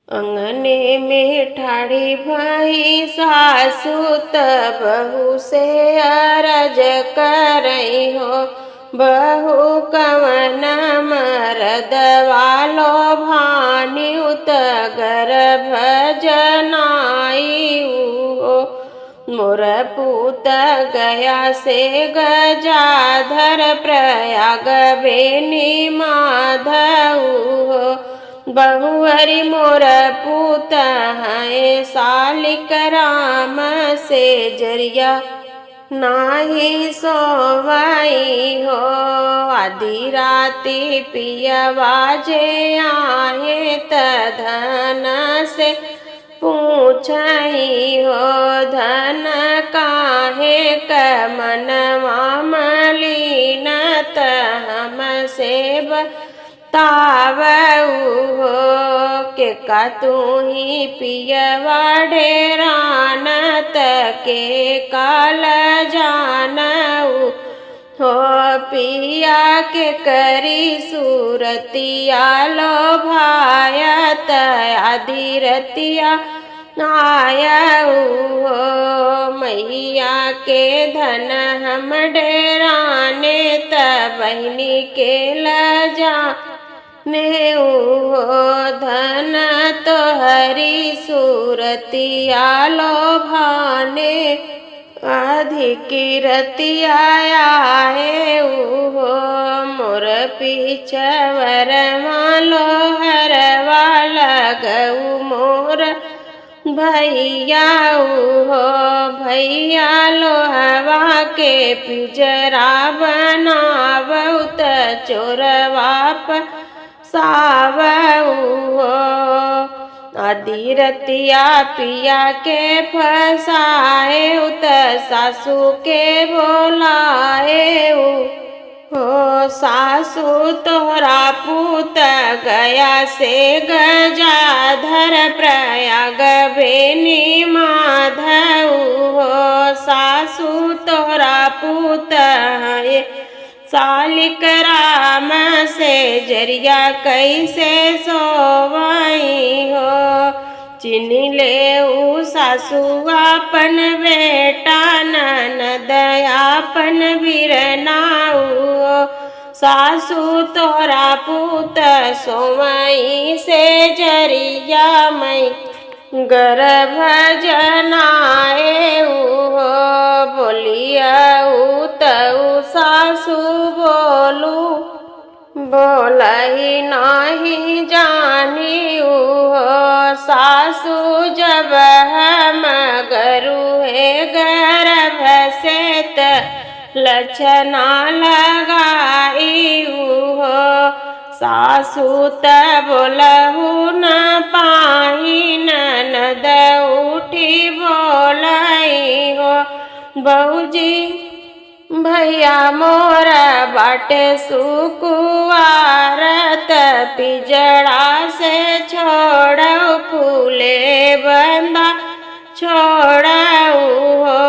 अंगने में ठाड़ी भई सासु त बहू से अरज करई हो। बहू कवन मरद वालो भान्यु त गर्भ जनाई हो। मोर पूत गया से गजाधर प्रयाग बेनी माधऊ हो। बहुअरि मोर पूत है सालिक राम से जरिया नाही सोवई हो। आधी राती पियवा जे आए त धन से पूछई हो। धन काहे क मनवा मलिन त हम से तावऊ हो। के का तू ही पियवा ढेरान त के काल जानऊ हो। पिया के करी सूरतिया लो भायत आधी रतिया आयऊ हो। मैया के धन हम डेराने त बहनी के लजा ने हो। धन तो हरी सूरतिया लो भाने अधिकी रतिया आए हो। मोर पीछवर मालो हरवा लगऊ मोर भैया हो। भैया लोहवा के पिजरा बनावऊ त चोरवाप सावऊ हो। आधी रतिया पिया के फसाए त सासू के बोलाए हो। सासू तोहरा पूत गया से गजाधर प्रयाग बेनी माधऊ हो। सासू तोहरा पूत है सालिक राम से जरिया कैसे सोवई हो। चिन ले ऊ सासू आपन बेटा ननद आपन बिरनाऊ हो। सासू तोहरा पूत सोवई से जरिया मई गर्भ जनाए हो। बोलियाऊ तऊ सासू बोलू बोलही नाही जानी हो। सासू जब हम गरु है गर्भ से त लक्षणा लगाई हो। सासू त बोलहु न पाही ननद उठी बोलाई हो। बहूजी भैया मोर बाटे सुकुवार त पिजड़ा से छोड़ऊ फूले बंदा छोड़ऊ हो।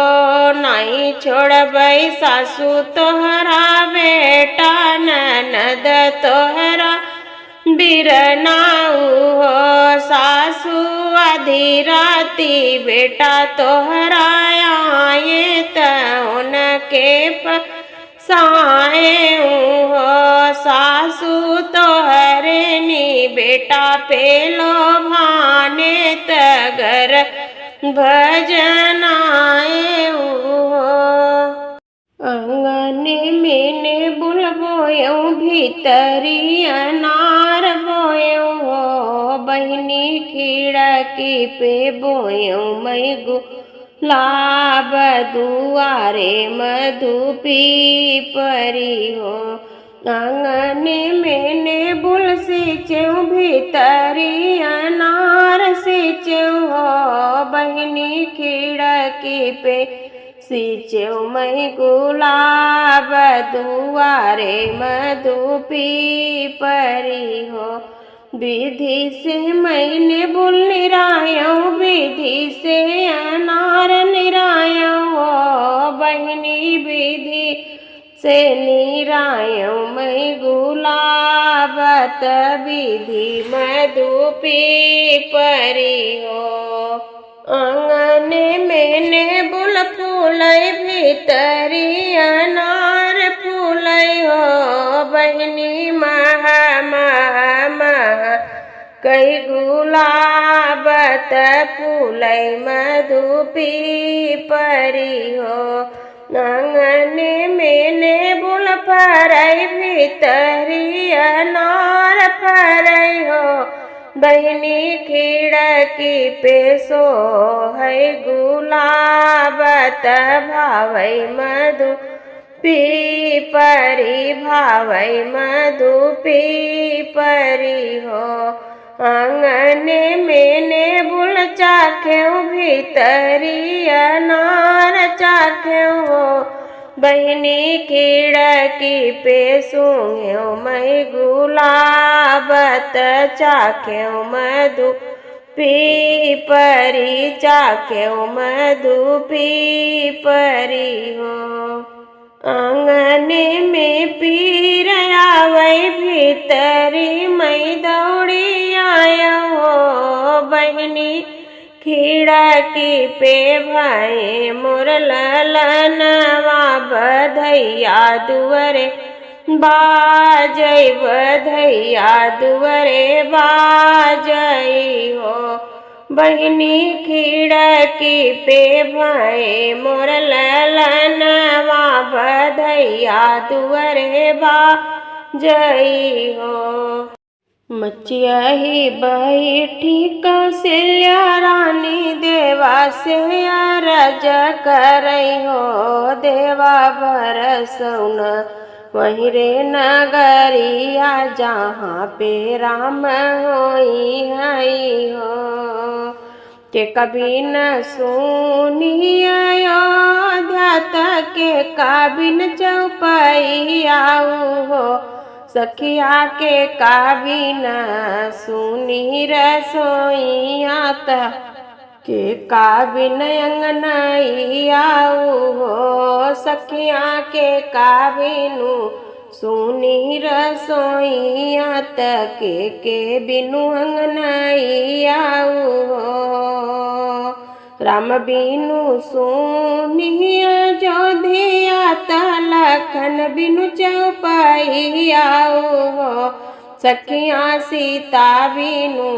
नहीं छोड़बई सासू तोहरा बेटा ननद तोहरा बिरनाऊ हो। सासू आधी राती बेटा तोहरा आए त उनके फसाए हो। सासू तोहरे नी बेटा पेलो भाने त घर भजनाए हो। अंगने में बुल बोयो भीतरी अनार बोयो हो। बहनी खिड़की पे बोयो मई गुलाब दुआरे मधुपी परी हो। आंगने में बुल सींचऊ भीतरी अनार सींचऊ हो। बहनी खिड़की पे सींचऊ मई गुलाब दुआरे मधुपी परी हो। विधि से मैंने बुल निरायऊ विधि से अनार निरायऊ हो। बहनी विधि से निरायो मई गुलाबत विधि मधुपी परी हो आंगन में ने बुल फूलय भीतरी अनार फूलय हो बहनी महा महा महा कई गुलाबत फूलय मधुपी परी हो आंगन में ने बुल फरय भीतरी अनार फरय हो बहनी खिड़की पे सो है गुलाबत भावै मधु पी परी भावै मधु पी परी हो आंगन में ने बुल चाख्यो भीतरी अनार चाख्यो हो बहनी खिड़की पे सूंघ्यो मई गुलाबत चाख्यो मधु पी परी चाख्यो मधु पी परी हो आंगन में पीर आवै भीतरी मई दौड़ी आया हो बहनी खिड़की पे भाई मोर ललनवा बधैया दुअरे बाजै बधैया दुअरे बाजै हो बहनी खिड़की पे भाई मोर ललनवा बधैया दुअरे बाजै हो मचिया ही बैठी कौशल्या रानी देवा से अरज करई हो देवा बरसौन वहीं रे नगरिया जहाँ पे राम होई हई हो के कभी न सुनी अयोध्या तक के काबिन चौपाई आऊ हो सखिया के काबिन सुनी रसोईया के काबिन अंगनई आऊ हो सखिया के काबिनु सुनी रसोईया के बिनु अंगनई आऊ हो राम बिनु सुनी अयोध्या लखन बिनु चौपाई आऊ हो सखिया सीता बिनु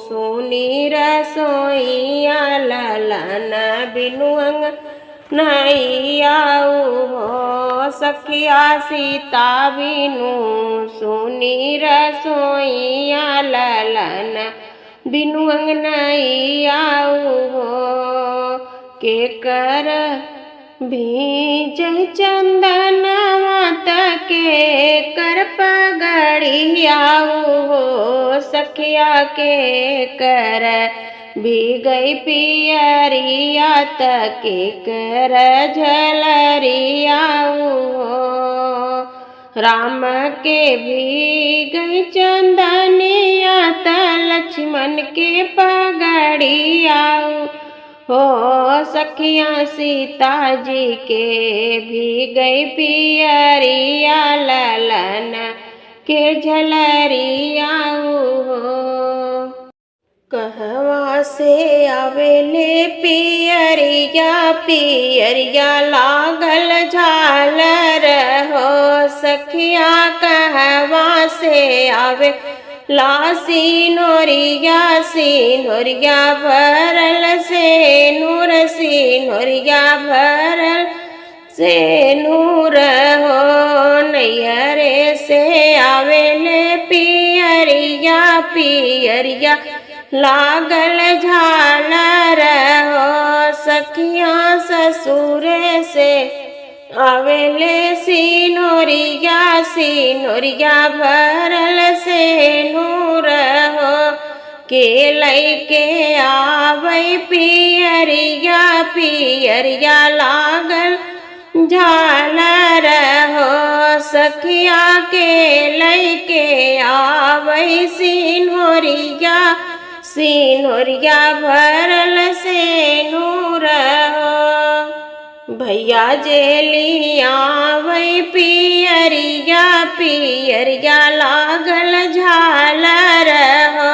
सुनी रसोईया ललन बिनु अंगनई आऊ हो सखिया सीता बिनु सुनी रसोईया ललन बिनु अंगनई आऊ हो के कर भीजै चंदनवा के कर पगड़ी आऊ हो सखिया के कर भीगई पियरिया के कर झलरी आऊ हो राम के भीगई चंदनिया लक्ष्मण के पगड़ी आऊ हो सखिया सीता जी के भीगई पियरिया ललन के झलरी आऊ हो कहवा से आवेले पियरिया पियरिया लागल झालर हो सखिया कहवा से आवे ला सिनोरिया सिनोरिया भरल से नूरिया भरल से नूर हो नैहरे से आवेले पियरिया पियरिया लागल झालर हो सखिया ससुरे से आवेले सिनोरिया सिनोरिया भरल से नूर हो के लैके आवै पियरिया पियरिया लागल झालर हो सखिया के लैके आवै सिनोरिया सिनोरिया भरल से नूर हो भैया जेलिया वही पियरिया पियरिया लागल झालर हो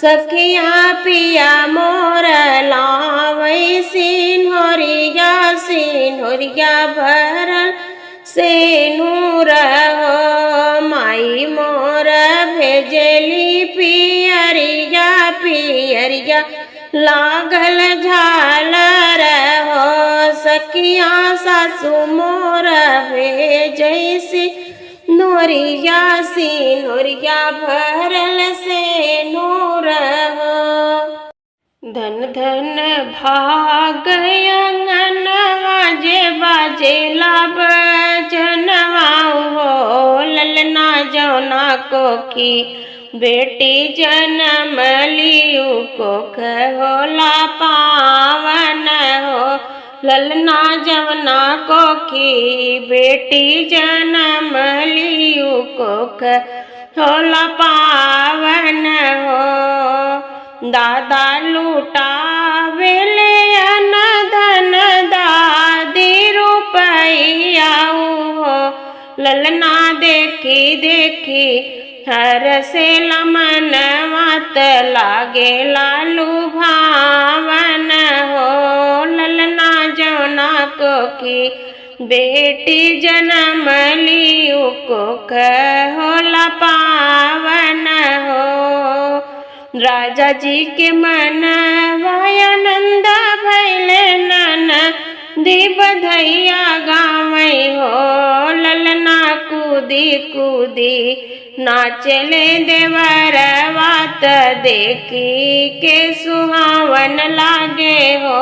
सखिया पिया मोर लावई सिन्होरिया सिन्होरिया भरल से नूर हो माई मोर भेजली पियरिया पियरिया लागल झालर हो सखिया सासु मोर भेजैसी नोरिया सिन्होरिया भरल से नूर हो धन धन भाग अंगनवा जे बाजेला बजनवा हो ललना जौना कोखी बेटी जन्म लियू कोख होला पावन हो ललना जवना कोखी बेटी जन्म लियू कोख होला पावन हो दादा लुटावेले अन धन दादी रुपैया हो ललना देखी देखी हर से लमन मत लागे लालू भावन हो ललना जौना कोखी बेटी जन्म लियू कोख होला पावन हो राजा जी के मन आनंद भैले नन दी बधैया गावई हो ललना कूदी कूदी नाचले देवर वात देखी के सुहावन लागे हो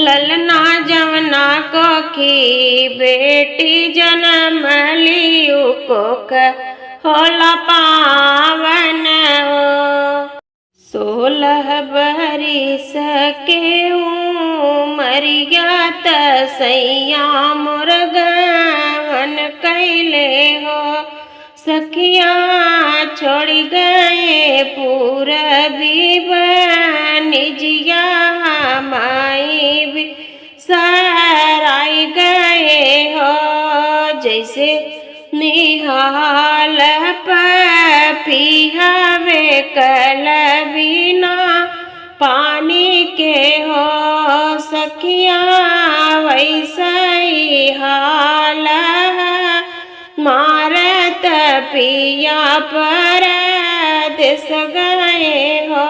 ललना जवना कोखी बेटी जन्म लियू कोख होला पावन हो 16 बरिस के उमरिया तसैया मोर गवन कैले हो सखिया छोड़ गए पूरबी बनिजिया माई भी सराय गए हो जैसे निहाल पिहावे कल बिना पानी के हो सखिया वैसा ही हाल मारत पिया पर देश गए हो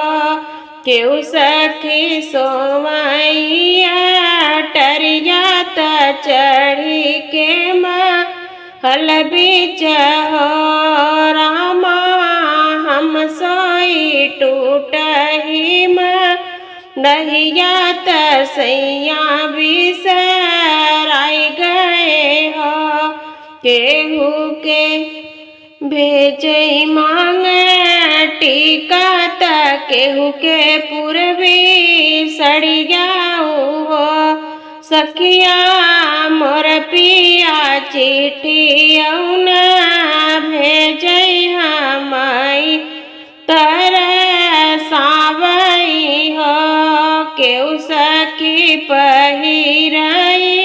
क्यों सखी सोवैया टरिया त चढ़ी के माँ हल बीच हो रामा हम सोई टूट ही नहिया तसैया बिसराय गए हो केहू के भेजई मांग टीका त केहू के पूर्वी सड़िया हो सखिया मोर पिया चिट्ठी औना भेजई हमाई तरसावई हो केहू सखी पहिरई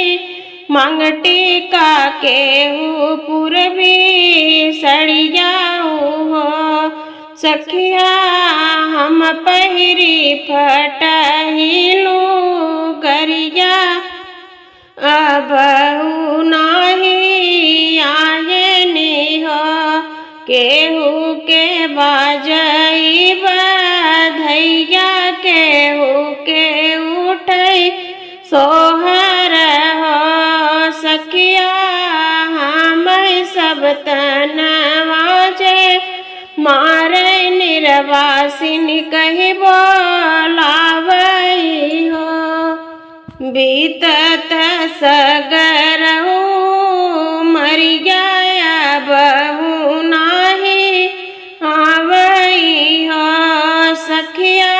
मांग टीका केहू पूर्वी सड़िया हो सखिया हम पहिरी फटहिलू गरिया अब नाही आयनी हो केहू के बाजई बधैया केहू के उठई सोहर हो सखिया हम सब तनवाजे मारे निर्वासिन कही बोलावई हो बीतत सगरऊ मरी गया बहू नाही आवई हो सखिया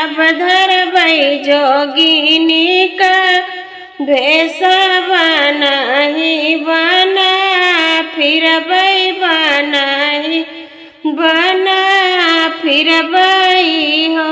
अब धरबई जोगिनी का भेष बनही बना फिरबई बनही बना फिरबई हो।